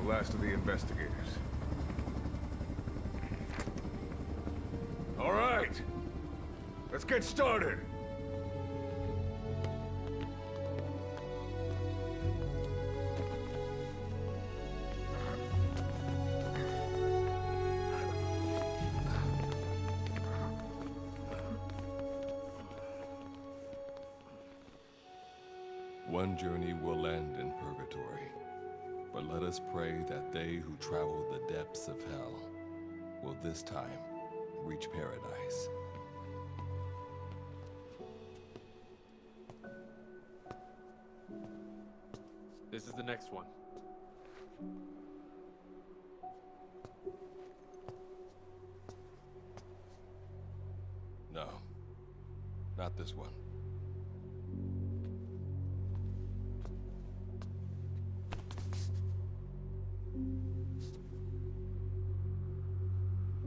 last of the investigators. All right, let's get started. One journey will end in purgatory, but let us pray that they who travel the depths of hell will this time reach paradise. This is the next one. No, not this one.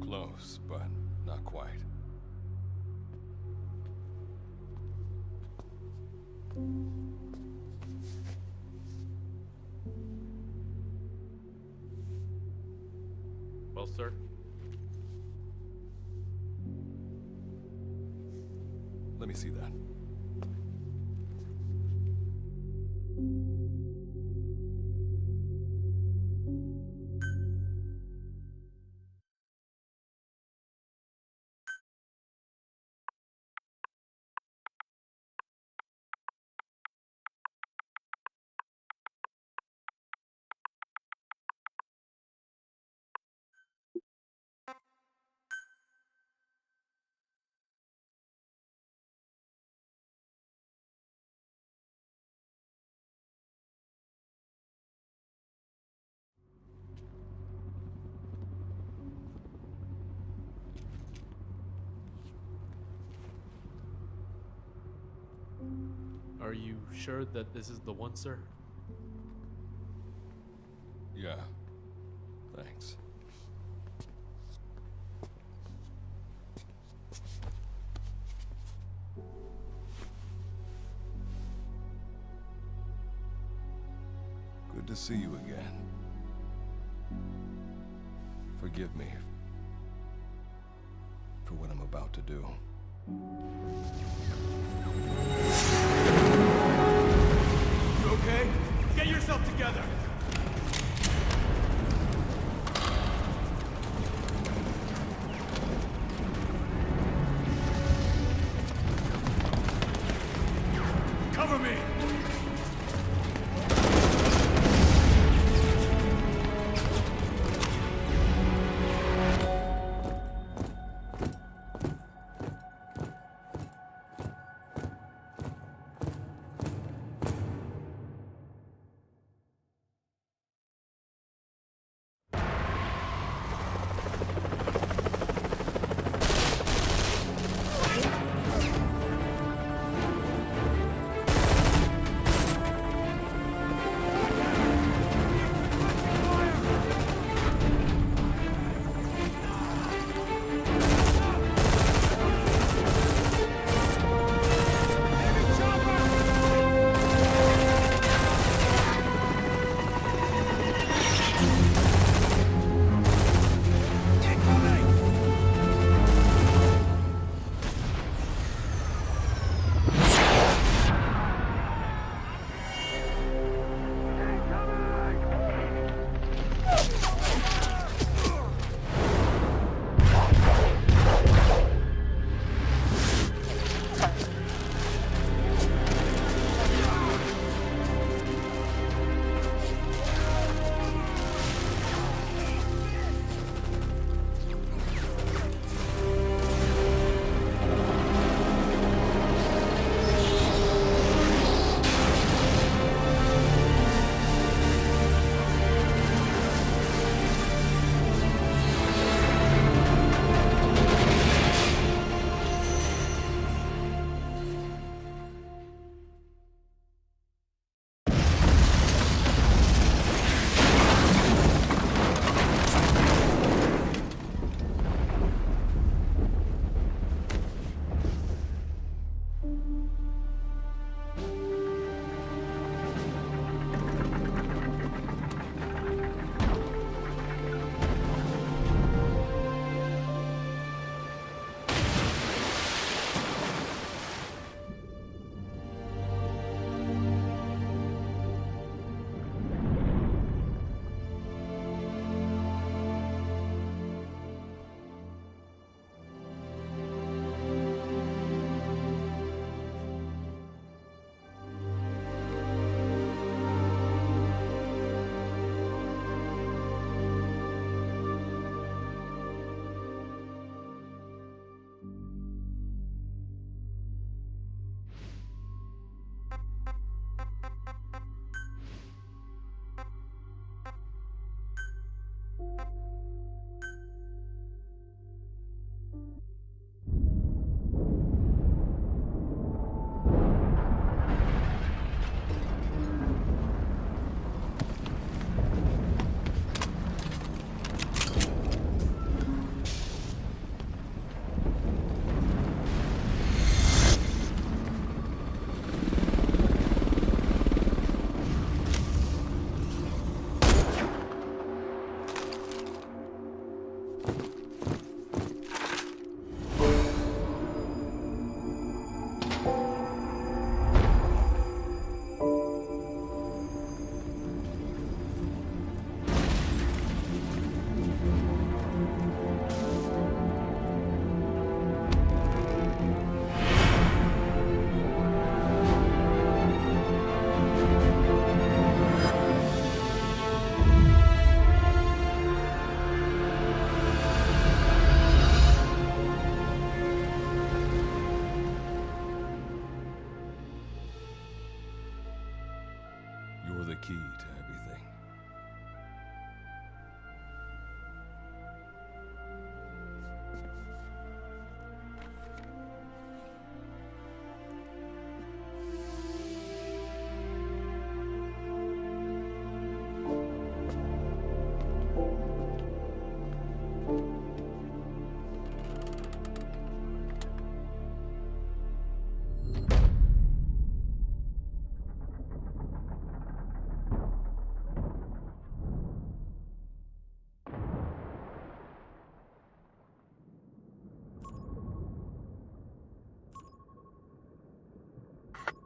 Close, but not quite. Well, sir. Let me see that. Are you sure that this is the one, sir? Yeah. Thanks. Good to see you again. Forgive me for what I'm about to do. You okay? Get yourself together! Cover me!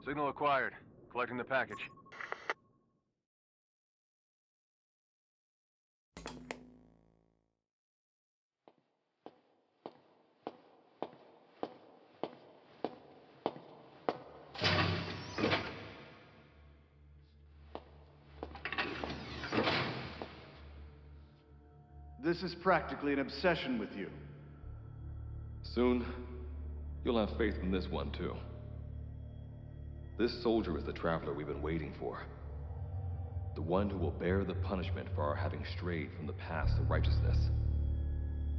Signal acquired. Collecting the package. This is practically an obsession with you. Soon, you'll have faith in this one, too. This soldier is the traveler we've been waiting for. The one who will bear the punishment for our having strayed from the paths of righteousness.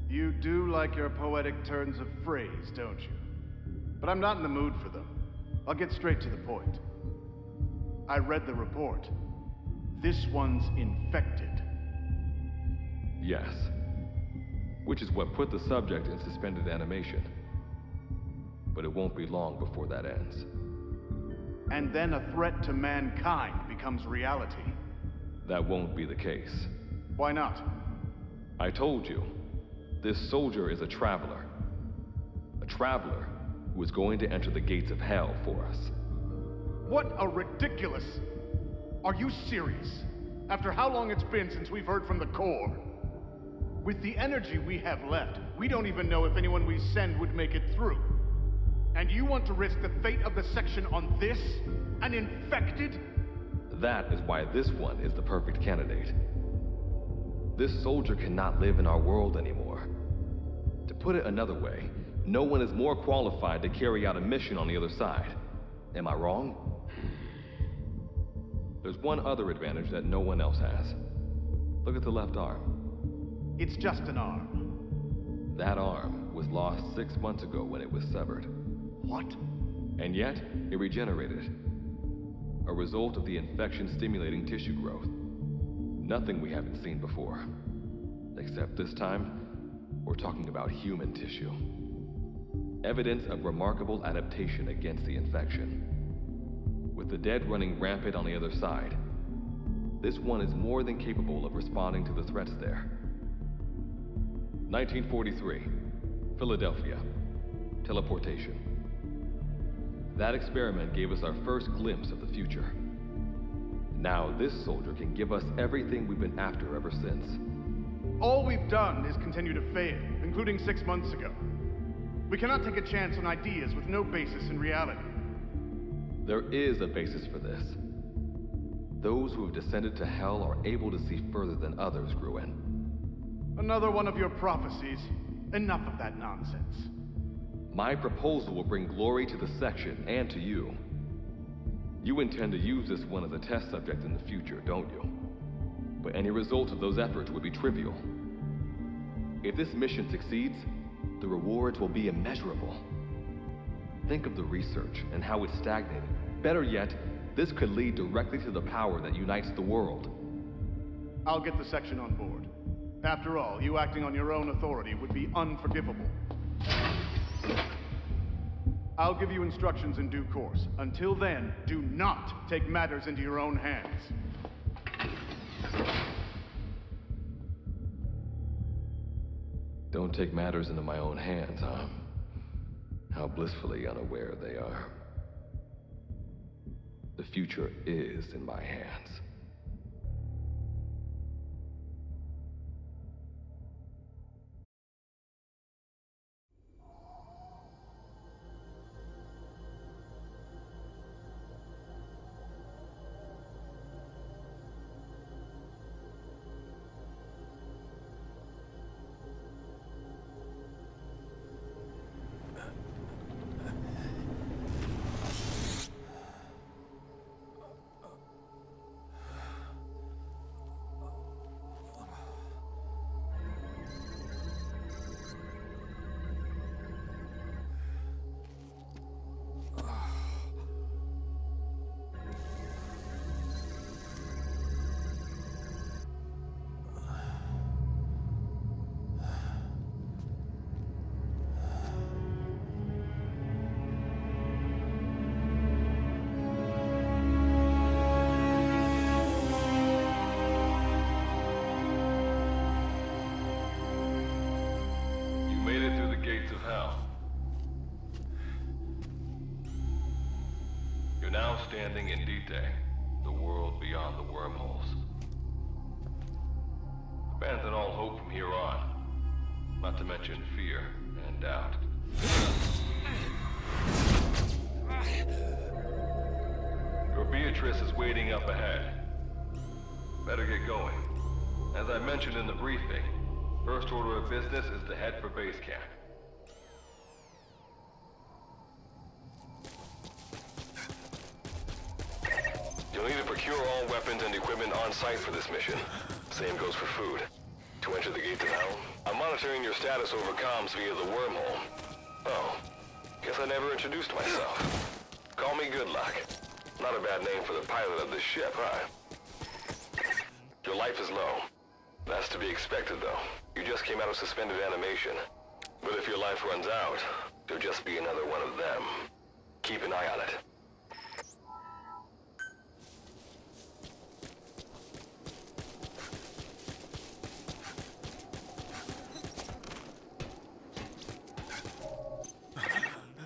You do like your poetic turns of phrase, don't you? But I'm not in the mood for them. I'll get straight to the point. I read the report. This one's infected. Yes. Which is what put the subject in suspended animation. But it won't be long before that ends. And then a threat to mankind becomes reality. That won't be the case. Why not? I told you, this soldier is a traveler. A traveler who is going to enter the gates of hell for us. What a ridiculous... Are you serious? After how long it's been since we've heard from the Corps? With the energy we have left, we don't even know if anyone we send would make it through. And you want to risk the fate of the section on this? An infected? That is why this one is the perfect candidate. This soldier cannot live in our world anymore. To put it another way, no one is more qualified to carry out a mission on the other side. Am I wrong? There's one other advantage that no one else has. Look at the left arm. It's just an arm. That arm was lost 6 months ago when it was severed. What? And yet, it regenerated. A result of the infection-stimulating tissue growth. Nothing we haven't seen before. Except this time, we're talking about human tissue. Evidence of remarkable adaptation against the infection. With the dead running rampant on the other side, this one is more than capable of responding to the threats there. 1943, Philadelphia. Teleportation. That experiment gave us our first glimpse of the future. Now this soldier can give us everything we've been after ever since. All we've done is continue to fail, including 6 months ago. We cannot take a chance on ideas with no basis in reality. There is a basis for this. Those who have descended to hell are able to see further than others, Gruen. Another one of your prophecies. Enough of that nonsense. My proposal will bring glory to the section and to you. You intend to use this one as a test subject in the future, don't you? But any result of those efforts would be trivial. If this mission succeeds, the rewards will be immeasurable. Think of the research and how it's stagnated. Better yet, this could lead directly to the power that unites the world. I'll get the section on board. After all, you acting on your own authority would be unforgivable. I'll give you instructions in due course. Until then, do not take matters into your own hands. Don't take matters into my own hands, huh? How blissfully unaware they are. The future is in my hands. Made it through the gates of hell. You're now standing in Dite, the world beyond the wormholes. Abandon all hope from here on, not to mention fear and doubt. Your Beatrice is waiting up ahead. Better get going. As I mentioned in the briefing, first order of business is to head for base camp. You'll need to procure all weapons and equipment on site for this mission. Same goes for food. To enter the gate to Hell, I'm monitoring your status over comms via the wormhole. Oh, guess I never introduced myself. Call me Good Luck. Not a bad name for the pilot of this ship, huh? Your life is low. That's to be expected, though. You just came out of suspended animation. But if your life runs out, you'll just be another one of them. Keep an eye on it.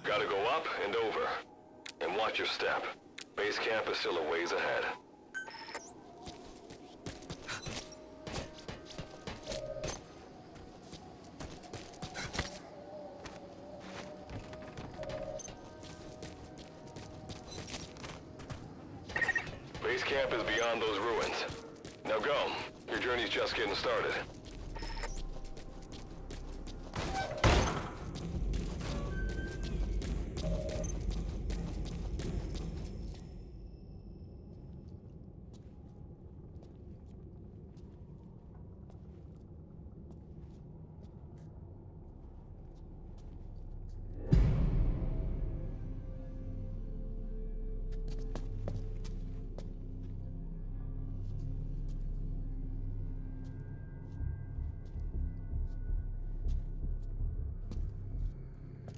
Gotta go up and over. And watch your step. Base camp is still a ways ahead. Base camp is beyond those ruins. Now go. Your journey's just getting started.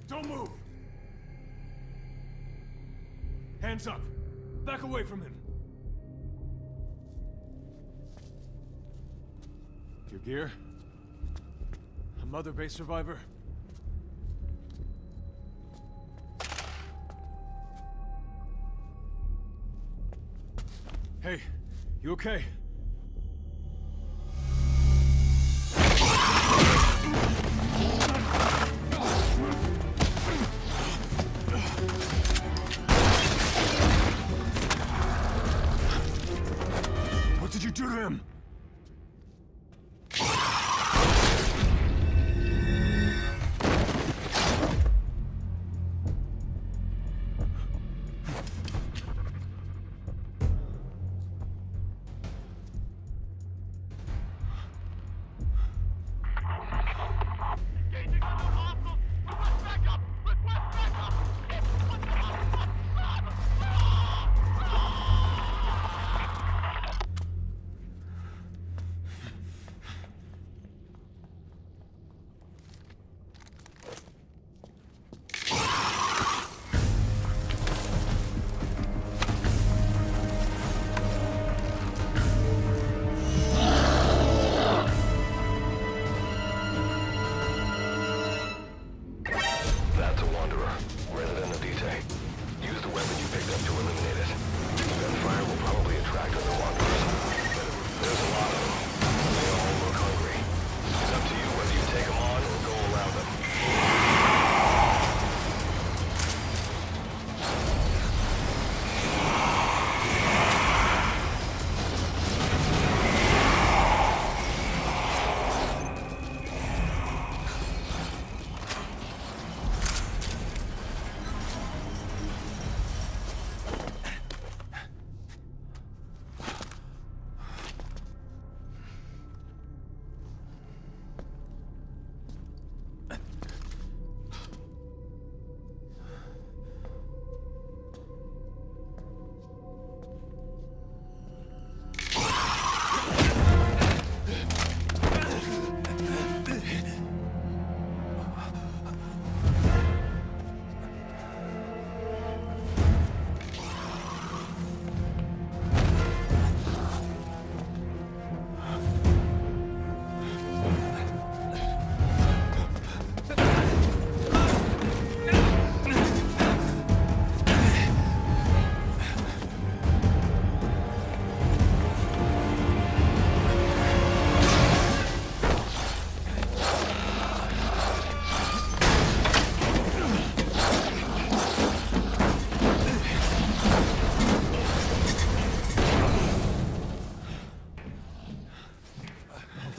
Don't move! Hands up! Back away from him! Your gear? A Mother Base survivor? Hey, you okay? What did you do to him?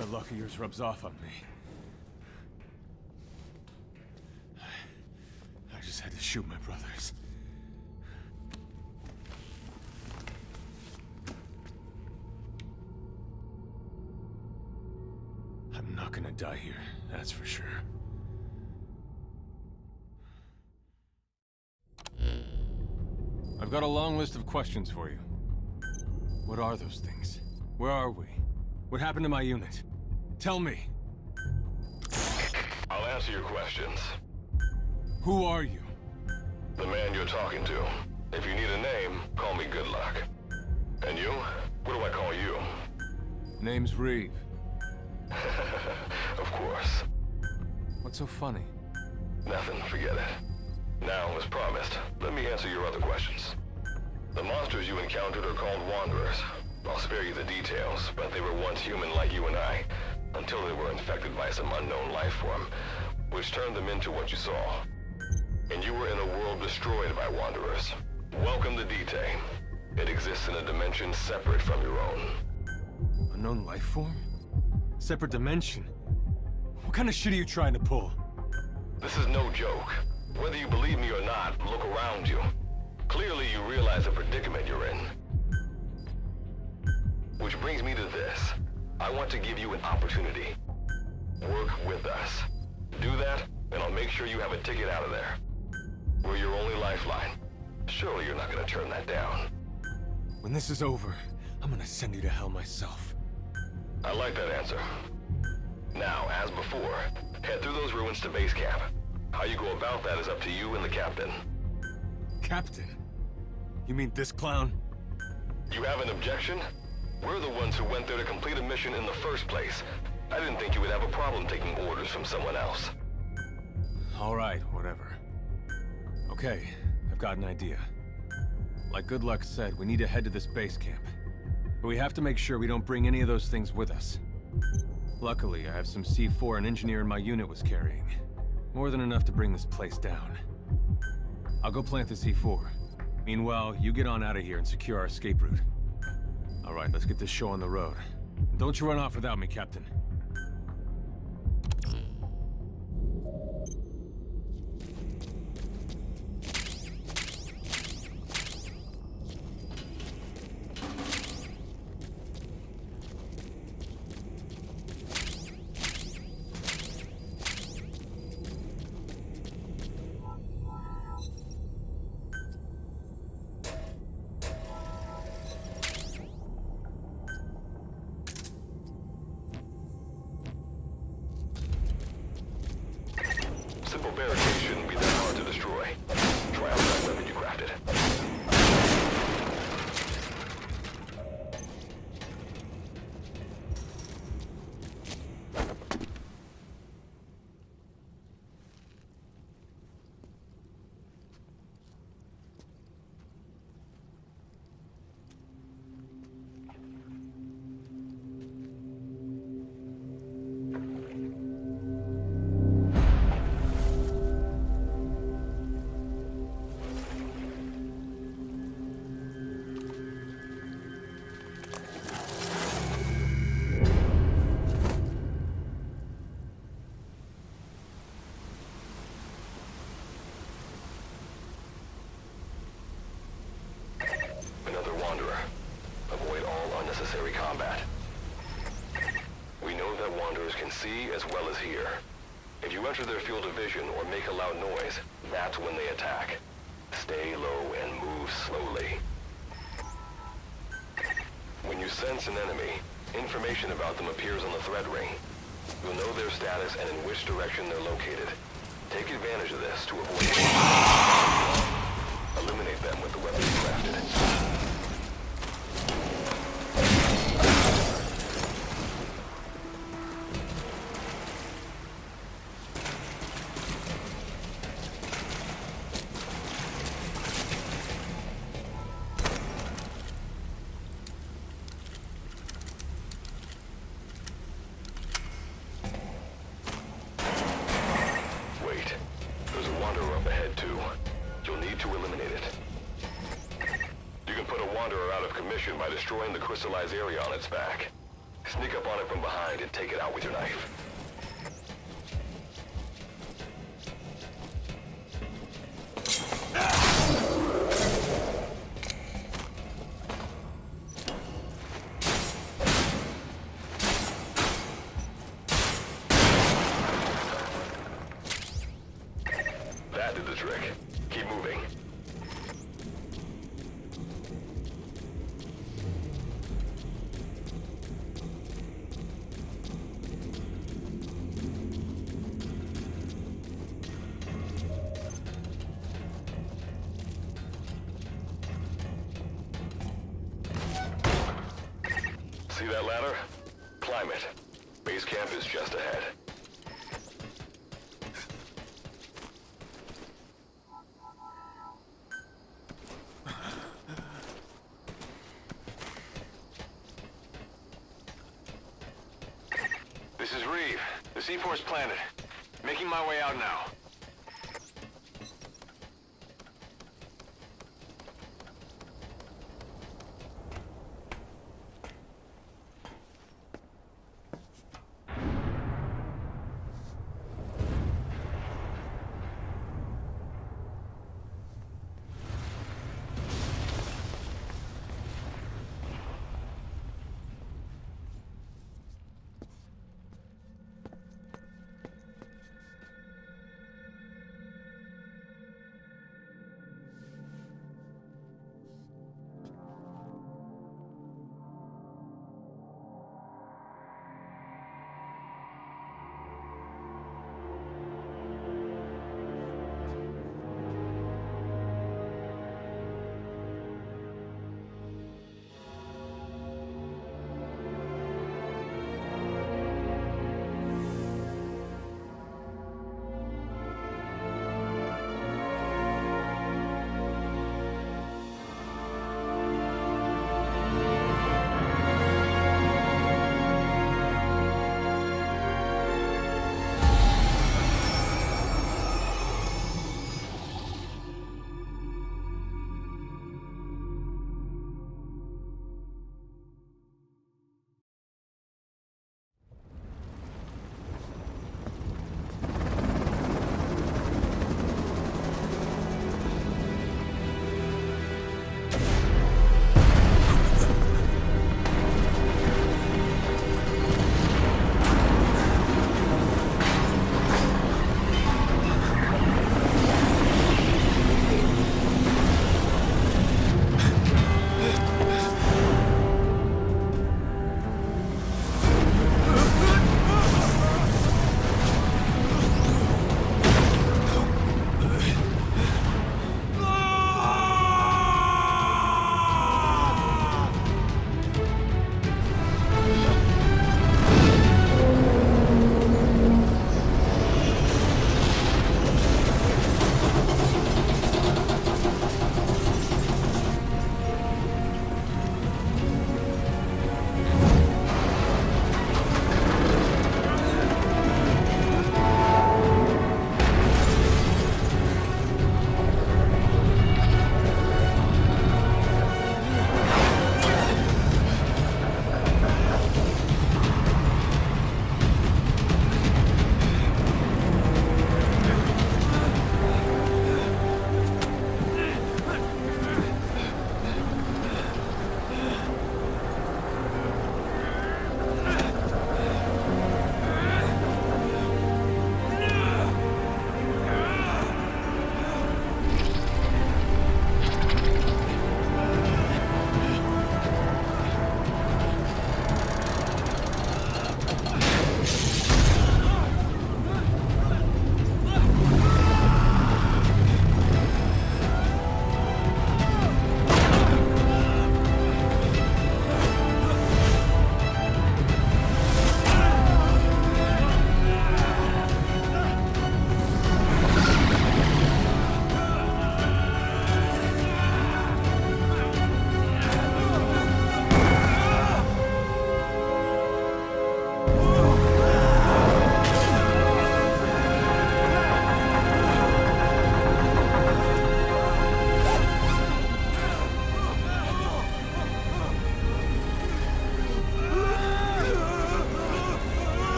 that luck of yours rubs off on me. I just had to shoot my brothers. I'm not gonna die here, that's for sure. I've got a long list of questions for you. What are those things? Where are we? What happened to my unit? Tell me. I'll answer your questions. Who are you? The man you're talking to. If you need a name, call me Good Luck. And you? What do I call you? Name's Reeve. Of course. What's so funny? Nothing, forget it. Now, as promised, let me answer your other questions. The monsters you encountered are called Wanderers. I'll spare you the details, but they were once human like you and I, until they were infected by some unknown life form, which turned them into what you saw. And you were in a world destroyed by Wanderers. Welcome to D-Day. It exists in a dimension separate from your own. Unknown life form? Separate dimension? What kind of shit are you trying to pull? This is no joke. Whether you believe me or not, look around you. Clearly you realize the predicament you're in. Which brings me to this. I want to give you an opportunity. Work with us. Do that, and I'll make sure you have a ticket out of there. We're your only lifeline. Surely you're not gonna turn that down. When this is over, I'm gonna send you to hell myself. I like that answer. Now, as before, head through those ruins to base camp. How you go about that is up to you and the captain. Captain? You mean this clown? You have an objection? We're the ones who went there to complete a mission in the first place. I didn't think you would have a problem taking orders from someone else. All right, whatever. Okay, I've got an idea. Like Good Luck said, we need to head to this base camp. But we have to make sure we don't bring any of those things with us. Luckily, I have some C4 an engineer in my unit was carrying. More than enough to bring this place down. I'll go plant the C4. Meanwhile, you get on out of here and secure our escape route. All right, let's get this show on the road. Don't you run off without me, Captain. Simple barricade shouldn't be that hard to destroy. Try out that weapon you crafted. Another Wanderer. Avoid all unnecessary combat. We know that Wanderers can see as well as hear. If you enter their field of vision or make a loud noise, that's when they attack. Stay low and move slowly. When you sense an enemy, information about them appears on the threat ring. You'll know their status and in which direction they're located. Take advantage of this to avoid eliminate them with the weapons you crafted. Wait, there's a Wanderer up ahead too. You'll need to eliminate it. You can put a Wanderer out of commission by destroying the crystallized area on its back. Sneak up on it from behind and take it out with your knife. That did the trick. Keep moving. See that ladder? Climb it. Base camp is just ahead. This is Reeve. The C4's planted. Making my way out now.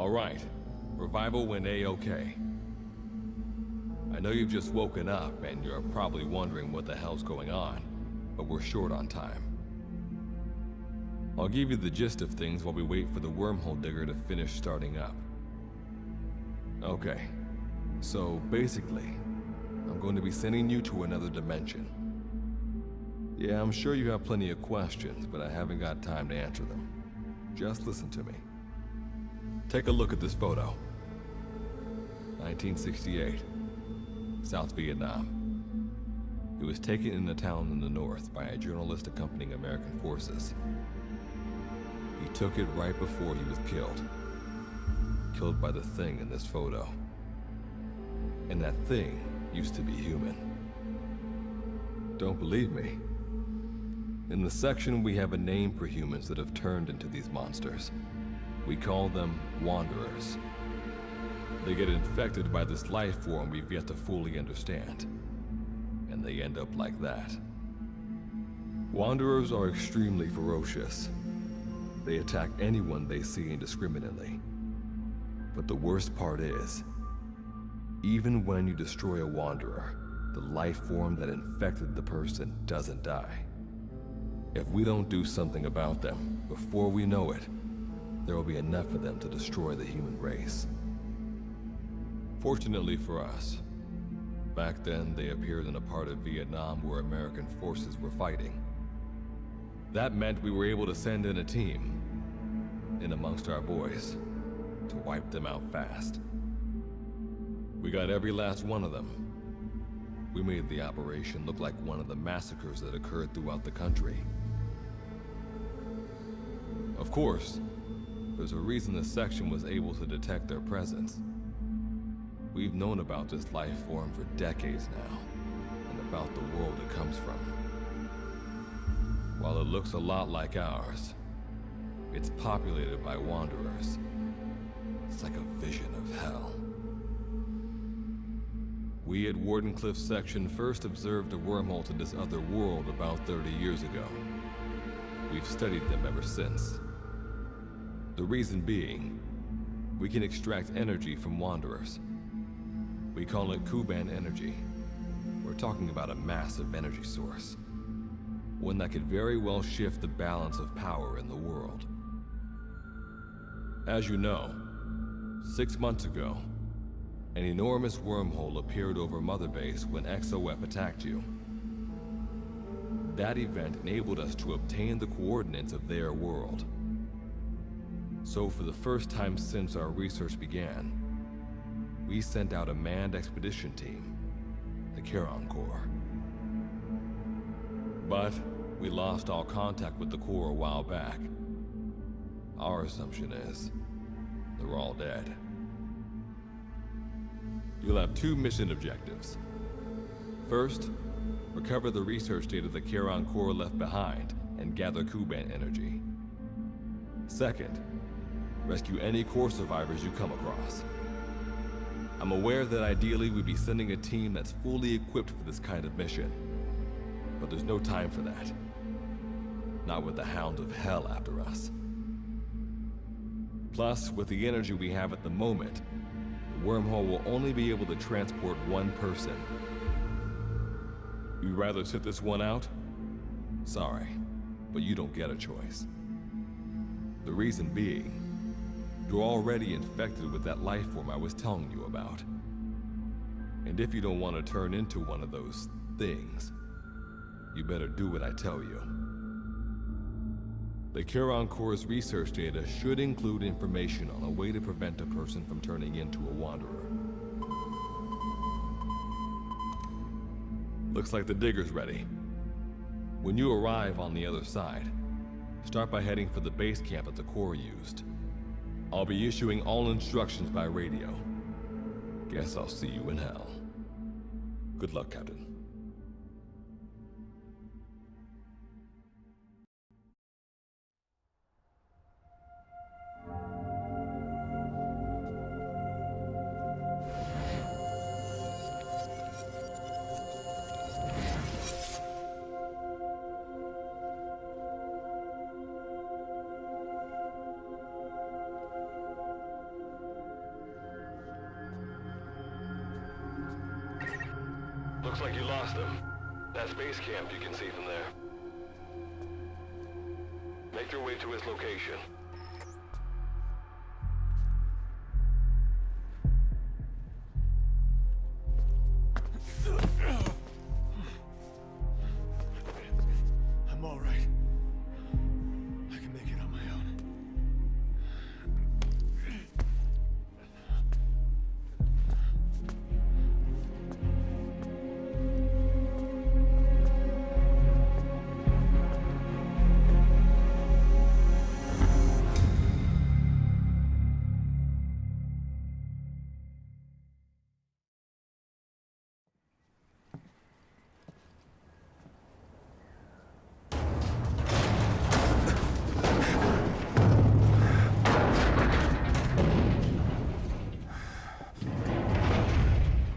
All right. Revival went A-okay. I know you've just woken up and you're probably wondering what the hell's going on, but we're short on time. I'll give you the gist of things while we wait for the wormhole digger to finish starting up. Okay, so basically, I'm going to be sending you to another dimension. Yeah, I'm sure you have plenty of questions, but I haven't got time to answer them. Just listen to me. Take a look at this photo. 1968, South Vietnam. It was taken in a town in the north by a journalist accompanying American forces. He took it right before he was killed. Killed by the thing in this photo. And that thing used to be human. Don't believe me? In the section, we have a name for humans that have turned into these monsters. We call them Wanderers. They get infected by this life form we've yet to fully understand. And they end up like that. Wanderers are extremely ferocious. They attack anyone they see indiscriminately. But the worst part is, even when you destroy a Wanderer, the life form that infected the person doesn't die. If we don't do something about them, before we know it, there will be enough of them to destroy the human race. Fortunately for us, back then they appeared in a part of Vietnam where American forces were fighting. That meant we were able to send in a team, in amongst our boys, to wipe them out fast. We got every last one of them. We made the operation look like one of the massacres that occurred throughout the country. Of course, there's a reason the section was able to detect their presence. We've known about this life form for decades now, and about the world it comes from. While it looks a lot like ours, it's populated by Wanderers. It's like a vision of hell. We at Wardenclyffe Section first observed a wormhole to this other world about 30 years ago. We've studied them ever since. The reason being, we can extract energy from Wanderers. We call it Kuban energy. We're talking about a massive energy source. One that could very well shift the balance of power in the world. As you know, 6 months ago, an enormous wormhole appeared over Mother Base when XOF attacked you. That event enabled us to obtain the coordinates of their world. So for the first time since our research began, we sent out a manned expedition team, the Charon Corps. But we lost all contact with the Corps a while back. Our assumption is, they're all dead. You'll have 2 mission objectives. First, recover the research data the Charon Corps left behind and gather Kuban energy. Second, rescue any Corps survivors you come across. I'm aware that ideally we'd be sending a team that's fully equipped for this kind of mission. But there's no time for that. Not with the Hound of Hell after us. Plus, with the energy we have at the moment, the wormhole will only be able to transport one person. You'd rather sit this one out? Sorry, but you don't get a choice. The reason being, you're already infected with that life form I was telling you about. And if you don't want to turn into one of those things, you better do what I tell you. The Charon Corps' research data should include information on a way to prevent a person from turning into a Wanderer. Looks like the digger's ready. When you arrive on the other side, start by heading for the base camp that the Corps used. I'll be issuing all instructions by radio. Guess I'll see you in hell. Good luck, Captain. Looks like you lost them. That base camp you can see from there. Make your way to his location. I'm all right. I can make it on my own.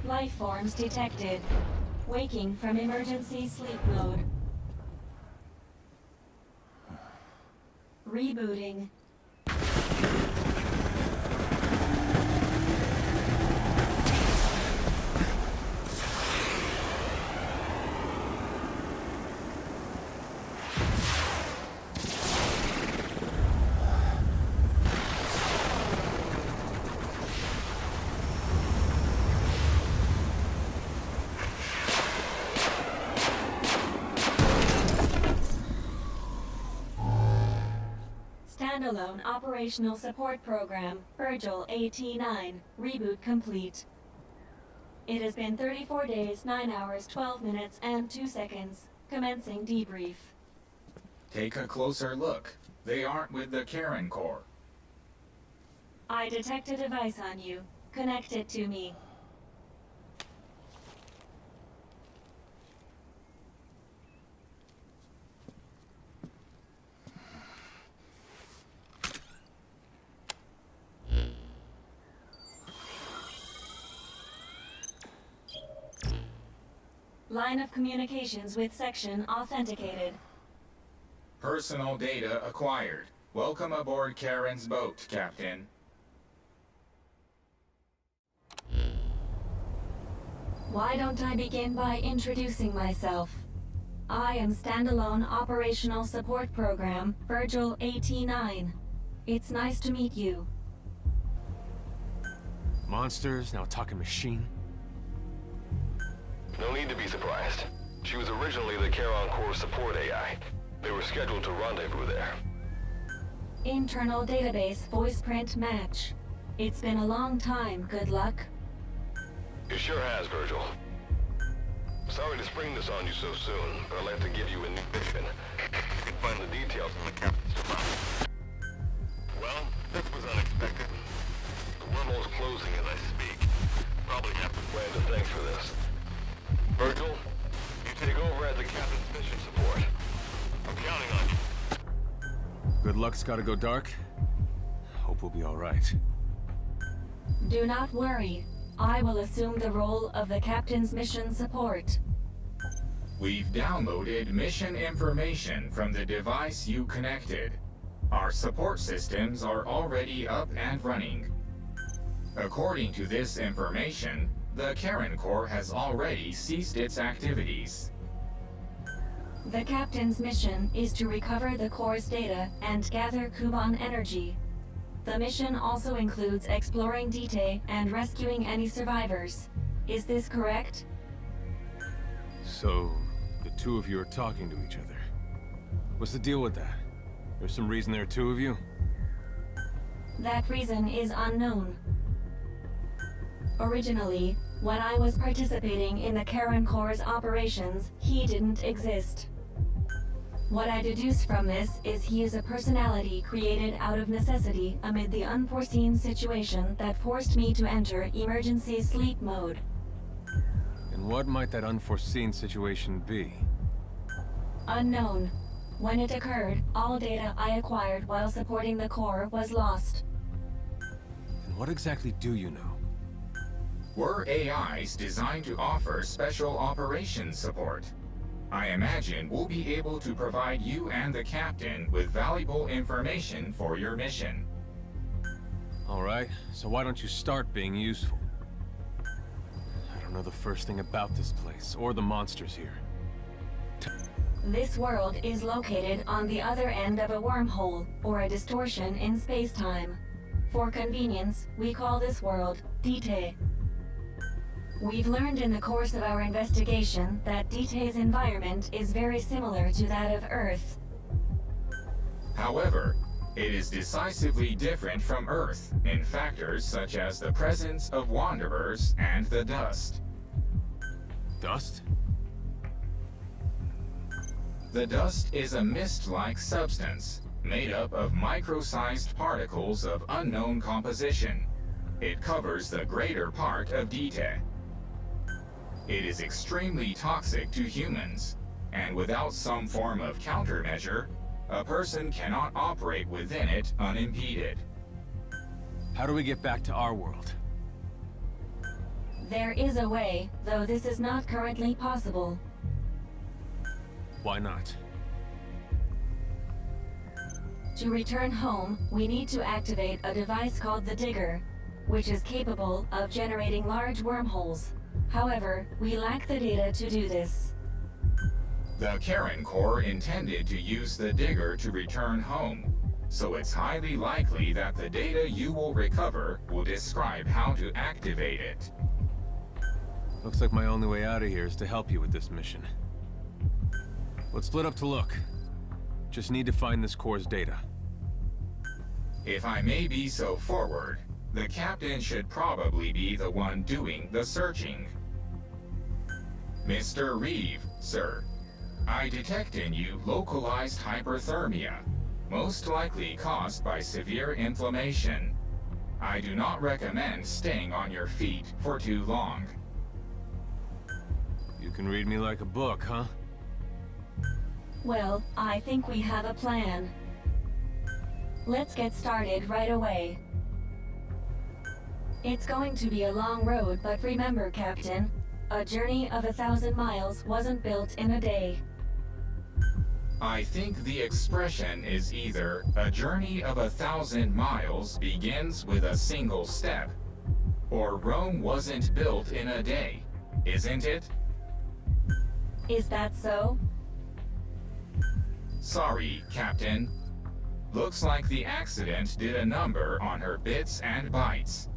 Life forms detected. Waking from emergency sleep mode. Rebooting. Standalone Operational Support Program, Virgil AT-9, reboot complete. It has been 34 days, 9 hours, 12 minutes, and 2 seconds. Commencing debrief. Take a closer look. They aren't with the Karen Corps. I detect a device on you. Connect it to me. Line of communications with section authenticated. Personal data acquired. Welcome aboard Karen's boat, Captain. Why don't I begin by introducing myself? I am Standalone Operational Support Program, Virgil AT-9. It's nice to meet you. Monsters, now talking machine. No need to be surprised. She was originally the Charon Corps support AI. They were scheduled to rendezvous there. Internal database voice print match. It's been a long time, good luck. It sure has, Virgil. Sorry to spring this on you so soon, but I'd like to give you a new mission. You can find the details in the captain's device. Well, this was unexpected. The wormhole's closing as I speak. Probably have to plan to thanks for this. Virgil, you take over as the captain's mission support. I'm counting on you. Good luck's gotta go dark. Hope we'll be all right. Do not worry. I will assume the role of the captain's mission support. We've downloaded mission information from the device you connected. Our support systems are already up and running. According to this information, the Karen Corps has already ceased its activities. The captain's mission is to recover the Corps' data and gather Kuban energy. The mission also includes exploring Dite and rescuing any survivors. Is this correct? So, the two of you are talking to each other. What's the deal with that? There's some reason there are two of you? That reason is unknown. Originally, when I was participating in the Karen Corps' operations, he didn't exist. What I deduce from this is he is a personality created out of necessity amid the unforeseen situation that forced me to enter emergency sleep mode. And what might that unforeseen situation be? Unknown. When it occurred, all data I acquired while supporting the Corps was lost. And what exactly do you know? We're AIs designed to offer special operations support. I imagine we'll be able to provide you and the captain with valuable information for your mission. All right, so why don't you start being useful? I don't know the first thing about this place, or the monsters here. This world is located on the other end of a wormhole, or a distortion in space-time. For convenience, we call this world Dite. We've learned in the course of our investigation that Dite's environment is very similar to that of Earth. However, it is decisively different from Earth in factors such as the presence of Wanderers and the dust. Dust? The dust is a mist-like substance made up of micro-sized particles of unknown composition. It covers the greater part of Dite. It is extremely toxic to humans, and without some form of countermeasure, a person cannot operate within it unimpeded. How do we get back to our world? There is a way, though this is not currently possible. Why not? To return home, we need to activate a device called the Digger, which is capable of generating large wormholes. However, we lack the data to do this. The Karen Corps intended to use the Digger to return home, so it's highly likely that the data you will recover will describe how to activate it. Looks like my only way out of here is to help you with this mission. Let's split up to look. Just need to find this Corps' data. If I may be so forward, the captain should probably be the one doing the searching. Mr. Reeve, sir, I detect in you localized hyperthermia, most likely caused by severe inflammation. I do not recommend staying on your feet for too long. You can read me like a book, huh? Well, I think we have a plan. Let's get started right away. It's going to be a long road, but remember, Captain, a journey of 1,000 miles wasn't built in a day. I think the expression is either a journey of 1,000 miles begins with a single step, or Rome wasn't built in a day, isn't it? Is that so? Sorry, Captain. Looks like the accident did a number on her bits and bytes.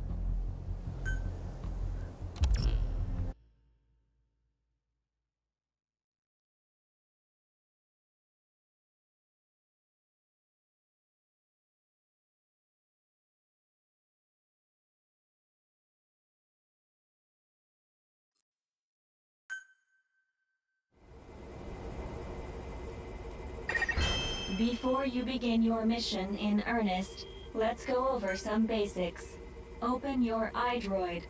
Before you begin your mission in earnest, let's go over some basics. Open your iDroid.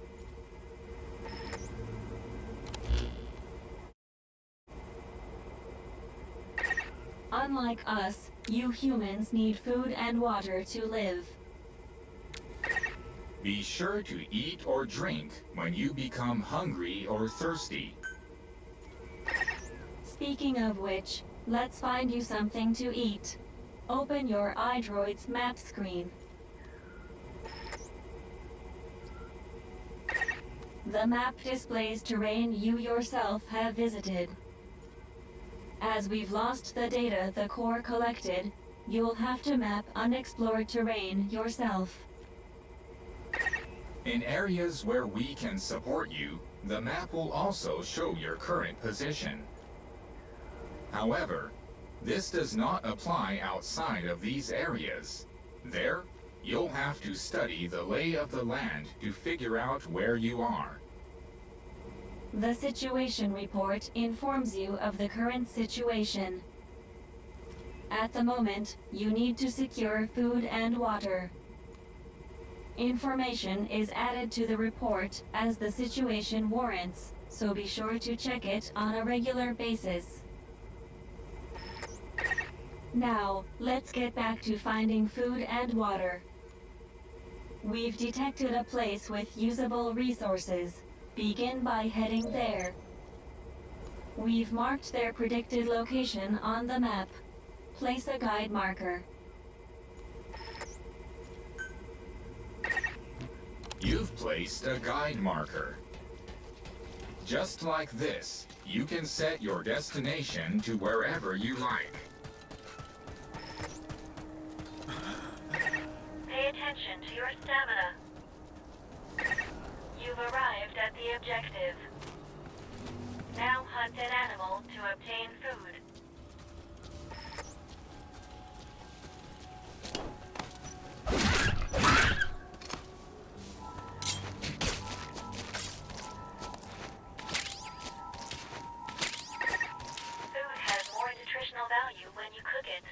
Unlike us, you humans need food and water to live. Be sure to eat or drink when you become hungry or thirsty. Speaking of which, let's find you something to eat. Open your iDroid's map screen. The map displays terrain you yourself have visited. As we've lost the data the Corps collected, you'll have to map unexplored terrain yourself. In areas where we can support you, the map will also show your current position. However, this does not apply outside of these areas. There, you'll have to study the lay of the land to figure out where you are. The situation report informs you of the current situation. At the moment, you need to secure food and water. Information is added to the report as the situation warrants, so be sure to check it on a regular basis. Now, let's get back to finding food and water. We've detected a place with usable resources. Begin by heading there. We've marked their predicted location on the map. Place a guide marker. You've placed a guide marker. Just like this, you can set your destination to wherever you like. Pay attention to your stamina. You've arrived at the objective. Now hunt an animal to obtain food. Food has more nutritional value when you cook it.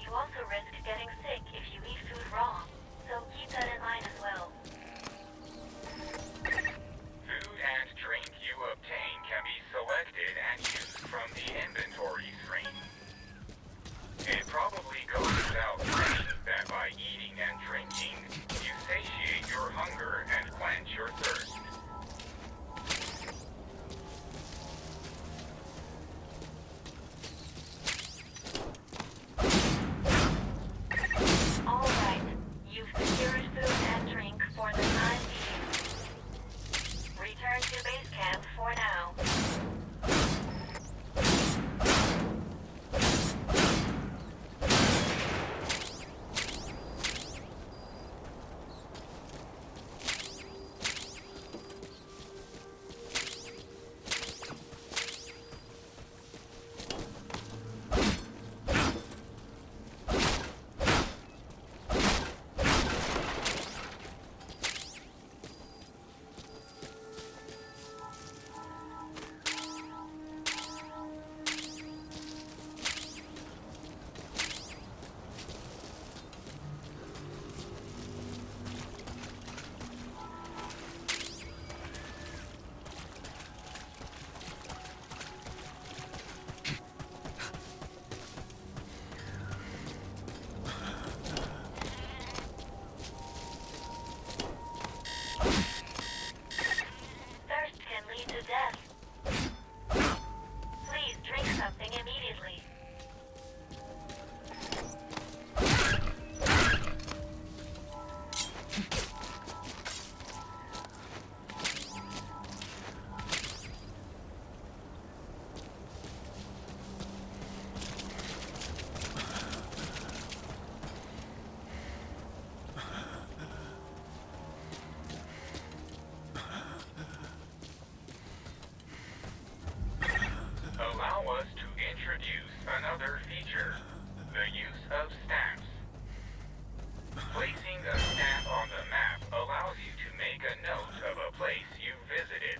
You also risk getting sick if you eat food raw, so keep that in mind as well. Food and drink you obtain can be selected and used from the inventory screen. It probably goes without saying that by eating and drinking, you satiate your hunger and quench your thirst. All right, you've secured food and drink for the time being. Return to base camp for now. Thirst can lead to death. Please drink something immediately. Allow us to introduce another feature, the use of stamps. Placing a stamp on the map allows you to make a note of a place you visited.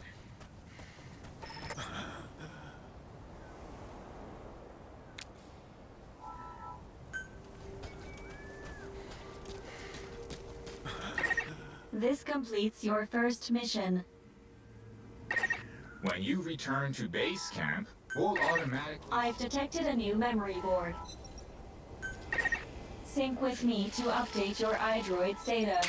This completes your first mission. When you return to base camp, we'll automatically... I've detected a new memory board. Sync with me to update your iDroid's data.